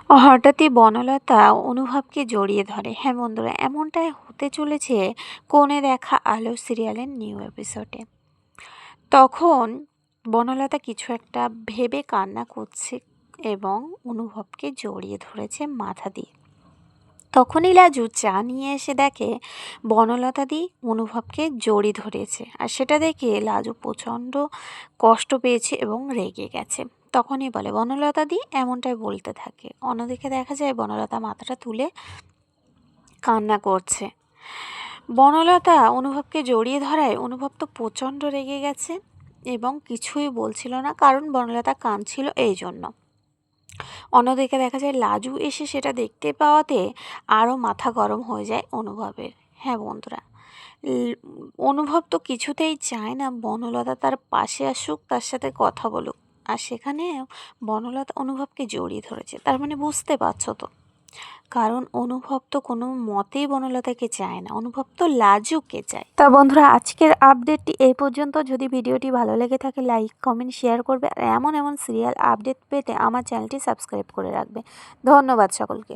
হঠাৎই বনলতা অনুভবকে জড়িয়ে ধরে। হ্যাঁ বন্ধুরা, এমনটাই হতে চলেছে কোণে দেখা আলো সিরিয়ালের নিউ এপিসোডে। তখন বনলতা কিছু একটা ভেবে কান্না করছে এবং অনুভবকে জড়িয়ে ধরেছে মাথা দিয়ে। তখনই লাজু চা নিয়ে এসে দেখে বনলতা দি অনুভবকে জড়িয়ে ধরেছে, আর সেটা দেখে লাজু প্রচণ্ড কষ্ট পেয়েছে এবং রেগে গেছে। তখনই বলে বনলতা দি এমনটাই বলতে থাকে। অন্যদিকে দেখা যায় বনলতা মাথাটা তুলে কান্না করছে। বনলতা অনুভবকে জড়িয়ে ধরায় অনুভব তো প্রচণ্ড রেগে গেছে এবং কিছুই বলছিল না, কারণ বনলতা কাঁদছিল এই জন্য। অন্যদিকে দেখা যায় লাজু এসে সেটা দেখতে পাওয়াতে আরও মাথা গরম হয়ে যায় অনুভবের। হ্যাঁ বন্ধুরা, অনুভব তো কিছুতেই চায় না বনলতা তার পাশে আসুক, তার সাথে কথা বলুক, আর সেখানে বনলতা অনুভবকে জড়িয়ে ধরেছে। তার মানে বুঝতে পারছো তো, কারণ অনুভব তো কোনো মতেই বনলতাকে চায় না, অনুভব তো লাজুকে চায়। তা বন্ধুরা, আজকের আপডেটটি এই পর্যন্ত। যদি ভিডিওটি ভালো লেগে থাকে লাইক কমেন্ট শেয়ার করবে, আর এমন এমন সিরিয়াল আপডেট পেতে আমার চ্যানেলটি সাবস্ক্রাইব করে রাখবে। ধন্যবাদ সকলকে।